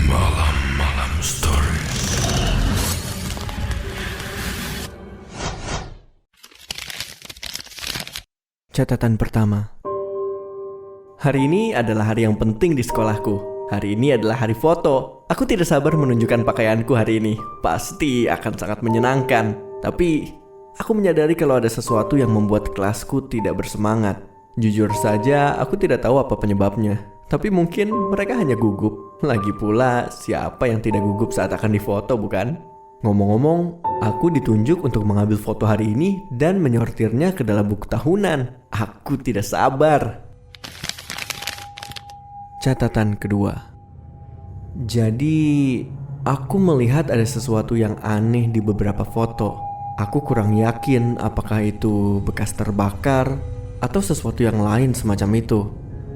Malam-malam stories. Catatan pertama. Hari ini adalah hari yang penting di sekolahku. Hari ini adalah hari foto. Aku tidak sabar menunjukkan pakaianku hari ini. Pasti akan sangat menyenangkan. Tapi aku menyadari kalau ada sesuatu yang membuat kelasku tidak bersemangat. Jujur saja, aku tidak tahu apa penyebabnya. Tapi mungkin mereka hanya gugup. Lagi pula, siapa yang tidak gugup saat akan difoto, bukan? Ngomong-ngomong, aku ditunjuk untuk mengambil foto hari ini dan menyortirnya ke dalam buku tahunan. Aku tidak sabar. Catatan kedua. Jadi, aku melihat ada sesuatu yang aneh di beberapa foto. Aku kurang yakin apakah itu bekas terbakar atau sesuatu yang lain semacam itu.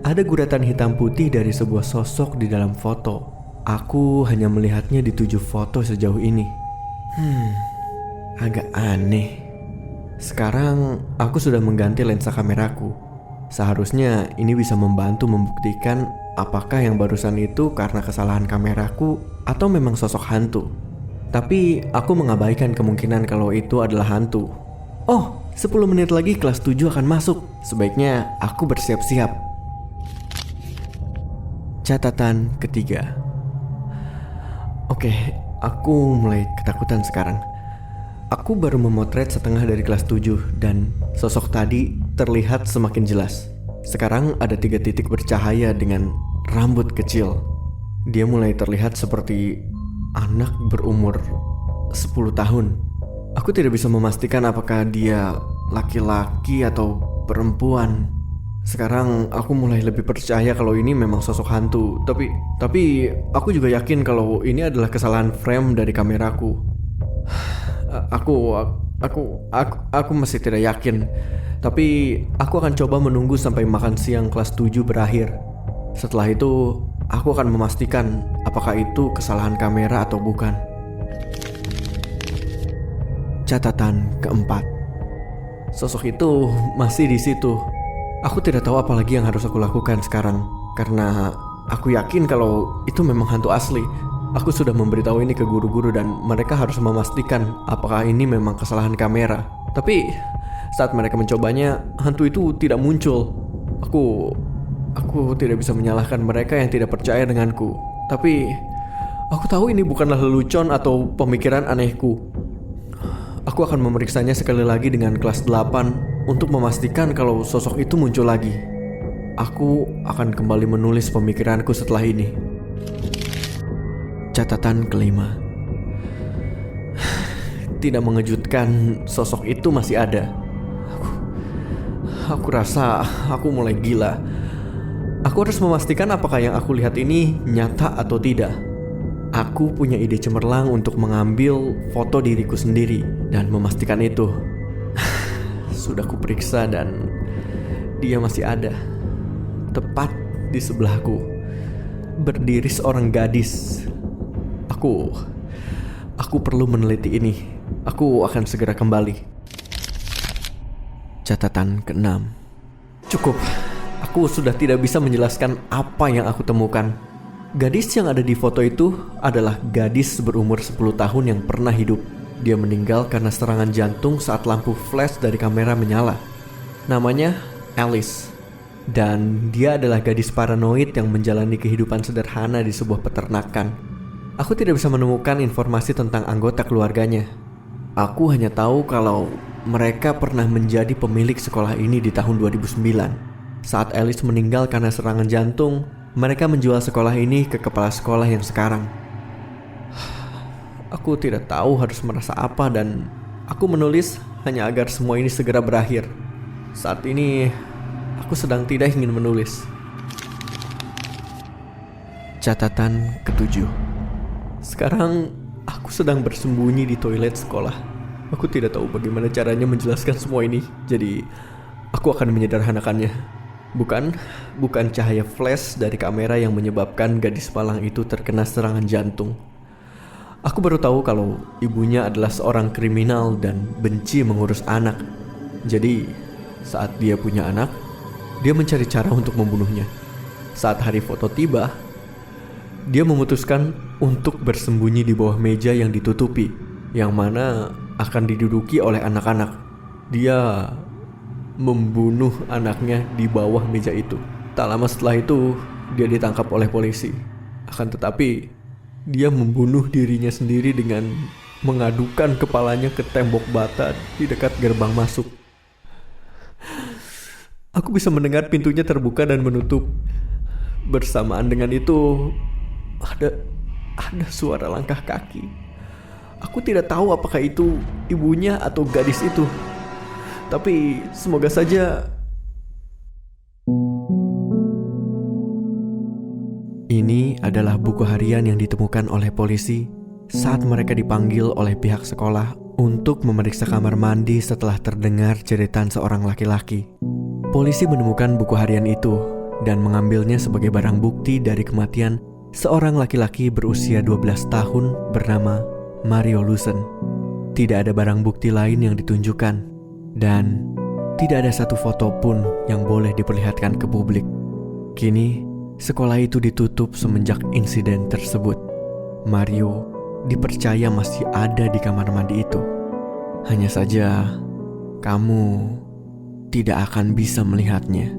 Ada guratan hitam putih dari sebuah sosok di dalam foto. Aku hanya melihatnya di 7 foto sejauh ini. Agak aneh. Sekarang aku sudah mengganti lensa kameraku. Seharusnya ini bisa membantu membuktikan apakah yang barusan itu karena kesalahan kameraku atau memang sosok hantu. Tapi aku mengabaikan kemungkinan kalau itu adalah hantu. Oh, 10 menit lagi kelas 7 akan masuk. Sebaiknya aku bersiap-siap. Catatan ketiga. Oke, aku mulai ketakutan sekarang. Aku baru memotret setengah dari kelas 7 dan sosok tadi terlihat semakin jelas. Sekarang ada 3 titik bercahaya dengan rambut kecil. Dia mulai terlihat seperti anak berumur 10 tahun. Aku tidak bisa memastikan apakah dia laki-laki atau perempuan. Sekarang aku mulai lebih percaya kalau ini memang sosok hantu. Tapi aku juga yakin kalau ini adalah kesalahan frame dari kameraku. Aku masih tidak yakin. Tapi aku akan coba menunggu sampai makan siang kelas 7 berakhir. Setelah itu, aku akan memastikan apakah itu kesalahan kamera atau bukan. Catatan keempat. Sosok itu masih di situ. Aku tidak tahu apa lagi yang harus aku lakukan sekarang. Karena aku yakin kalau itu memang hantu asli. Aku sudah memberitahu ini ke guru-guru dan mereka harus memastikan apakah ini memang kesalahan kamera. Tapi saat mereka mencobanya, hantu itu tidak muncul. Aku tidak bisa menyalahkan mereka yang tidak percaya denganku. Tapi aku tahu ini bukanlah lelucon atau pemikiran anehku. Aku akan memeriksanya sekali lagi dengan kelas 8 untuk memastikan kalau sosok itu muncul lagi. Aku akan kembali menulis pemikiranku setelah ini. Catatan kelima. Tidak mengejutkan, sosok itu masih ada. Aku rasa aku mulai gila. Aku harus memastikan apakah yang aku lihat ini nyata atau tidak. Aku punya ide cemerlang untuk mengambil foto diriku sendiri dan memastikan itu. Sudah kuperiksa dan dia masih ada. Tepat di sebelahku. Berdiri seorang gadis. Aku perlu meneliti ini. Aku akan segera kembali. Catatan keenam. Cukup. Aku sudah tidak bisa menjelaskan apa yang aku temukan. Gadis yang ada di foto itu adalah gadis berumur 10 tahun yang pernah hidup. Dia meninggal karena serangan jantung saat lampu flash dari kamera menyala. Namanya Alice. Dan dia adalah gadis paranoid yang menjalani kehidupan sederhana di sebuah peternakan. Aku tidak bisa menemukan informasi tentang anggota keluarganya. Aku hanya tahu kalau mereka pernah menjadi pemilik sekolah ini di tahun 2009. Saat Alice meninggal karena serangan jantung, mereka menjual sekolah ini ke kepala sekolah yang sekarang. Aku tidak tahu harus merasa apa dan aku menulis hanya agar semua ini segera berakhir. Saat ini, aku sedang tidak ingin menulis. Catatan ketujuh. Sekarang, aku sedang bersembunyi di toilet sekolah. Aku tidak tahu bagaimana caranya menjelaskan semua ini. Jadi, aku akan menyederhanakannya. Bukan cahaya flash dari kamera yang menyebabkan gadis malang itu terkena serangan jantung. Aku baru tahu kalau ibunya adalah seorang kriminal dan benci mengurus anak. Jadi, saat dia punya anak, dia mencari cara untuk membunuhnya. Saat hari foto tiba, Dia memutuskan untuk bersembunyi di bawah meja yang ditutupi, yang mana akan diduduki oleh anak-anak. Dia membunuh anaknya di bawah meja itu. Tak lama setelah itu, dia ditangkap oleh polisi. Akan tetapi, dia membunuh dirinya sendiri dengan mengadukan kepalanya ke tembok bata di dekat gerbang masuk. Aku bisa mendengar pintunya terbuka dan menutup. Bersamaan dengan itu, ada suara langkah kaki. Aku tidak tahu apakah itu ibunya atau gadis itu. Tapi semoga saja. Ini adalah buku harian yang ditemukan oleh polisi saat mereka dipanggil oleh pihak sekolah untuk memeriksa kamar mandi setelah terdengar jeritan seorang laki-laki. Polisi menemukan buku harian itu dan mengambilnya sebagai barang bukti dari kematian seorang laki-laki berusia 12 tahun bernama Mario Lucen. Tidak ada barang bukti lain yang ditunjukkan dan tidak ada satu foto pun yang boleh diperlihatkan ke publik. Kini, sekolah itu ditutup semenjak insiden tersebut. Mario dipercaya masih ada di kamar mandi itu. Hanya saja, kamu tidak akan bisa melihatnya.